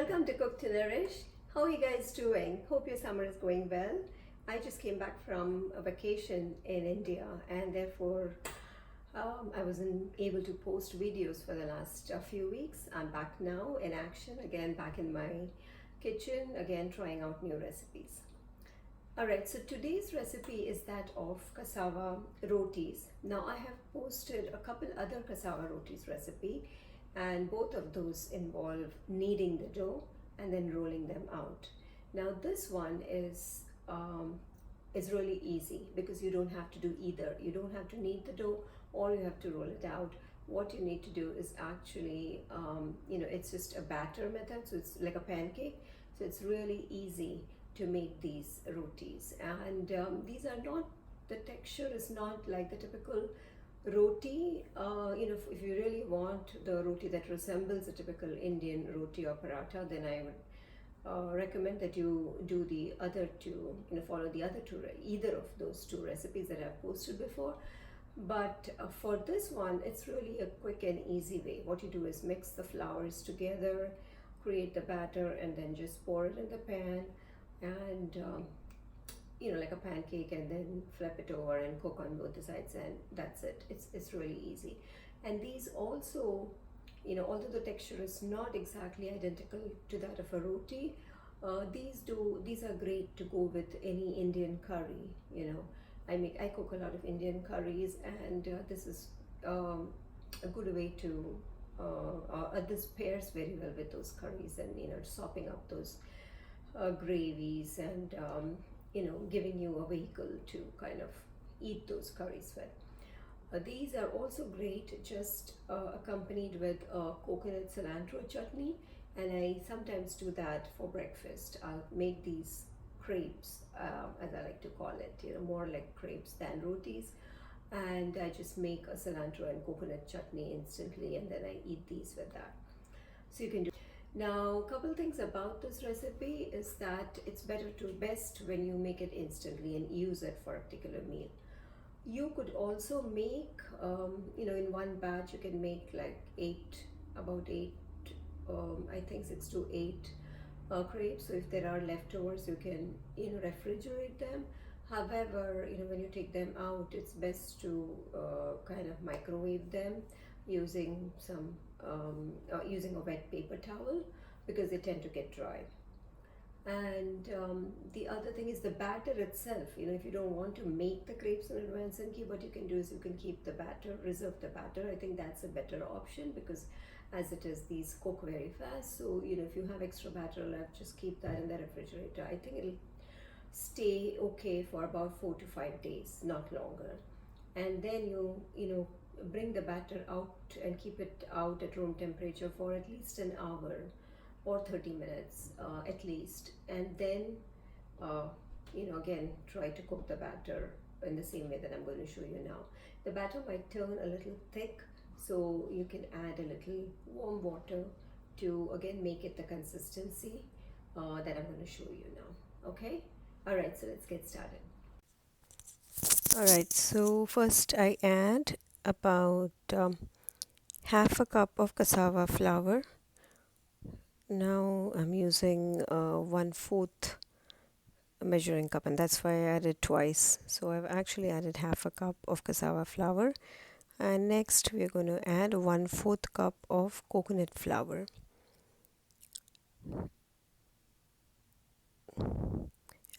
Welcome to Cook to Nourish. How are you guys doing? Hope your summer is going well. I just came back from a vacation in India and therefore I wasn't able to post videos for the last few weeks. I'm back now in action, again back in my kitchen, again trying out new recipes. Alright, so today's recipe is that of cassava rotis. Now I have posted a couple other cassava rotis recipe, and both of those involve kneading the dough and then rolling them out. Now this one is really easy because you don't have to do either. You don't have to knead the dough, or you have to roll it out. What you need to do is actually, it's just a batter method, so it's like a pancake. So it's really easy to make these rotis, and these are not, the texture is not like the typical roti. If you really want the roti that resembles a typical Indian roti or paratha, then I would recommend that you do the other two, follow the other two, either of those two recipes that I've posted before. But for this one, it's really a quick and easy way. What you do is mix the flours together, create the batter, and then just pour it in the pan, and like a pancake, and then flip it over and cook on both the sides, and that's it. It's really easy. And these also, although the texture is not exactly identical to that of a roti, these are great to go with any Indian curry. I cook a lot of Indian curries, and this is a good way to this pairs very well with those curries, and sopping up those gravies, and giving you a vehicle to kind of eat those curries with. These are also great just accompanied with coconut cilantro chutney, and I sometimes do that for breakfast. I'll make these crepes, as I like to call it, more like crepes than rotis, and I just make a cilantro and coconut chutney instantly, and then I eat these with that. So you can do. Now, a couple things about this recipe is that it's best when you make it instantly and use it for a particular meal. You could also make, in one batch you can make like about eight, I think 6 to 8 crepes. So if there are leftovers, you can, refrigerate them. However, when you take them out, it's best to kind of microwave them using using a wet paper towel, because they tend to get dry. And the other thing is the batter itself. If you don't want to make the crepes in advance and keep, what you can do is you can keep the batter, reserve the batter. I think that's a better option, because as it is, these cook very fast. So if you have extra batter left, just keep that in the refrigerator. I think it'll stay okay for about 4 to 5 days, not longer. And then you bring the batter out and keep it out at room temperature for at least an hour or 30 minutes at least, and then again try to cook the batter in the same way that I'm going to show you now. The batter might turn a little thick, so you can add a little warm water to again make it the consistency that I'm going to show you now. Okay, alright, so let's get started. Alright, so first I add about half a cup of cassava flour. Now I'm using 1/4 measuring cup, and that's why I added twice. So I've actually added half a cup of cassava flour, and next we're going to add 1/4 cup of coconut flour.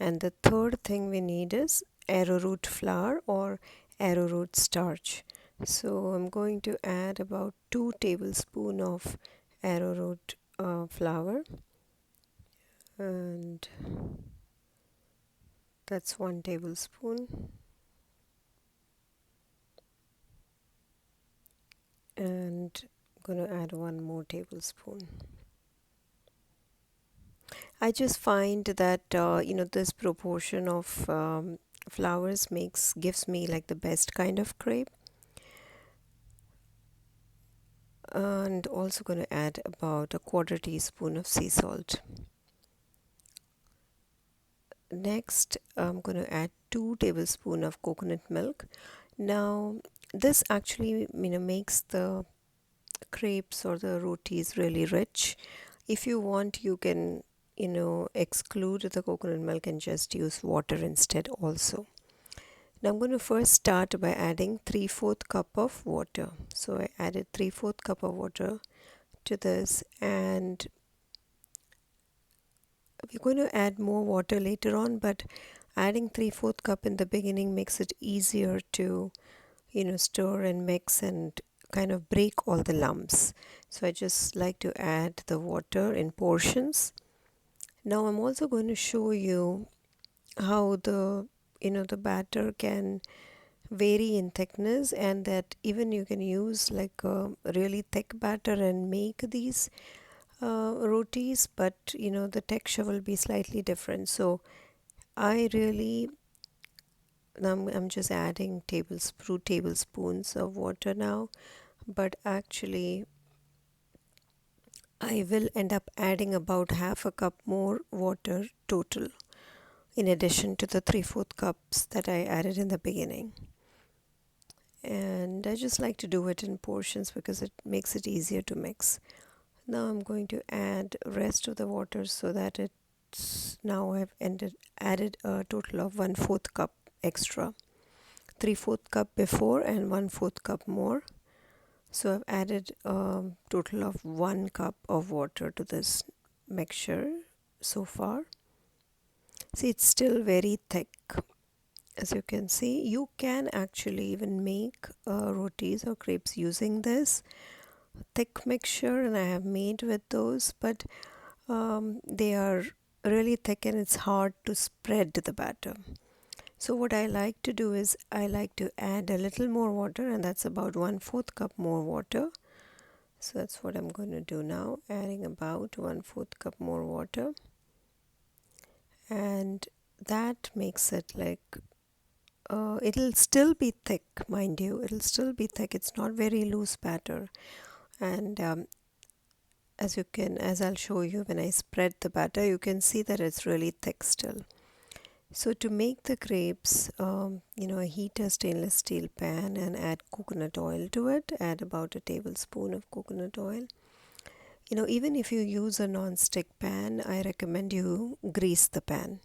And the third thing we need is arrowroot flour or arrowroot starch. So I'm going to add about 2 tablespoons of arrowroot flour, and that's 1 tablespoon, and I'm going to add 1 more tablespoon. I just find that this proportion of flours gives me like the best kind of crepe. And also going to add about a 1/4 teaspoon of sea salt. Next, I'm going to add 2 tablespoons of coconut milk. Now, this actually makes the crepes or the rotis really rich. If you want, you can, exclude the coconut milk and just use water instead also. Now I'm going to first start by adding 3/4 cup of water. So I added 3/4 cup of water to this, and we're going to add more water later on, but adding 3/4 cup in the beginning makes it easier to, stir and mix and kind of break all the lumps. So I just like to add the water in portions. Now I'm also going to show you how the batter can vary in thickness, and that even you can use like a really thick batter and make these rotis, but the texture will be slightly different. So I really I'm just adding 2 tablespoons of water now, but actually I will end up adding about half a cup more water total, in addition to the 3/4 cups that I added in the beginning. And I just like to do it in portions because it makes it easier to mix. Now I'm going to add rest of the water, so that it's now I've added a total of 1/4 cup extra. 3/4 cup before and 1/4 cup more. So I've added a total of 1 cup of water to this mixture so far. See, it's still very thick. As you can see, you can actually even make rotis or crepes using this thick mixture, and I have made with those, but they are really thick and it's hard to spread the batter. So what I like to do is I like to add a little more water, and that's about 1/4 cup more water. So that's what I'm going to do now, adding about 1/4 cup more water, and that makes it like it'll still be thick, mind you, it'll still be thick. It's not very loose batter, and as I'll show you when I spread the batter, you can see that it's really thick still. So to make the crepes, I heat a stainless steel pan and add coconut oil to it. Add about a tablespoon of coconut oil. Even if you use a non-stick pan, I recommend you grease the pan.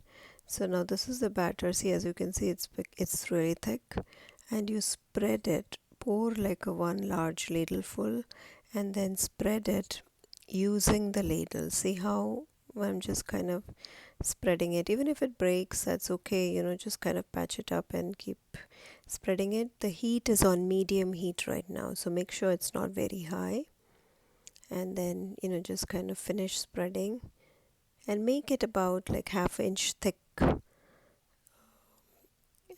So now this is the batter. See, as you can see, it's really thick, and you spread it. Pour like a one large ladleful, and then spread it using the ladle. See how I'm just kind of spreading it. Even if it breaks, that's okay. Just kind of patch it up and keep spreading it. The heat is on medium heat right now, so make sure it's not very high. And then just kind of finish spreading and make it about like 1/2 inch thick,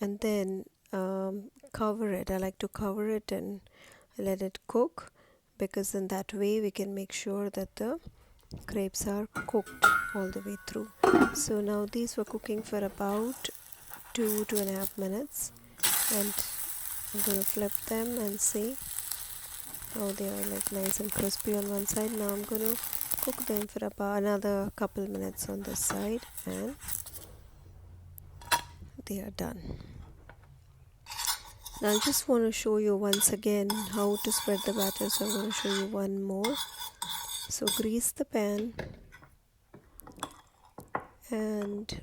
and then cover it. I like to cover it and let it cook, because in that way we can make sure that the crepes are cooked all the way through. So now these were cooking for about 2.5 minutes, and I'm going to flip them and see how they are like nice and crispy on one side. Now I'm going to cook them for about another couple minutes on this side, and they are done. Now I just want to show you once again how to spread the batter, so I'm going to show you one more. So grease the pan and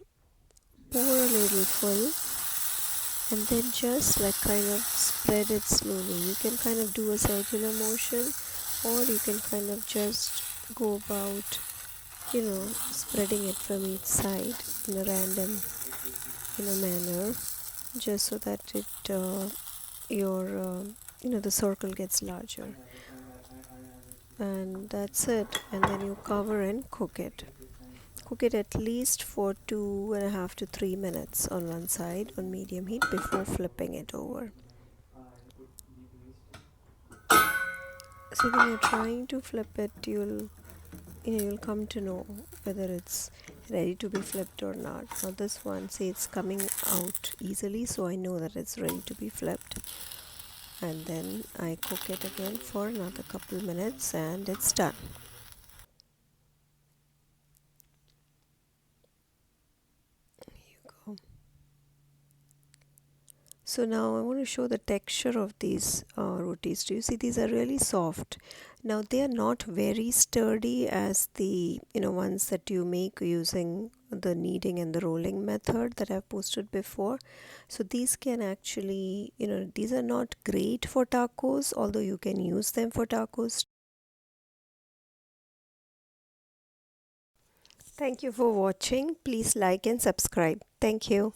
pour a little full, and then just like kind of spread it slowly. You can kind of do a circular motion, or you can kind of just go about spreading it from each side in a random manner, just so that it the circle gets larger. And that's it. And then you cover and cook it at least for 2.5 to 3 minutes on one side on medium heat before flipping it over. So when you're trying to flip it, you'll come to know whether it's ready to be flipped or not. Now this one, see, it's coming out easily, so I know that it's ready to be flipped. And then I cook it again for another couple minutes, and it's done. Here you go. So now I want to show the texture of these rotis. Do you see these are really soft? Now they are not very sturdy as the ones that you make using the kneading and the rolling method that I've posted before. So these can actually, these are not great for tacos, although you can use them for tacos. Thank you for watching. Please like and subscribe. Thank you.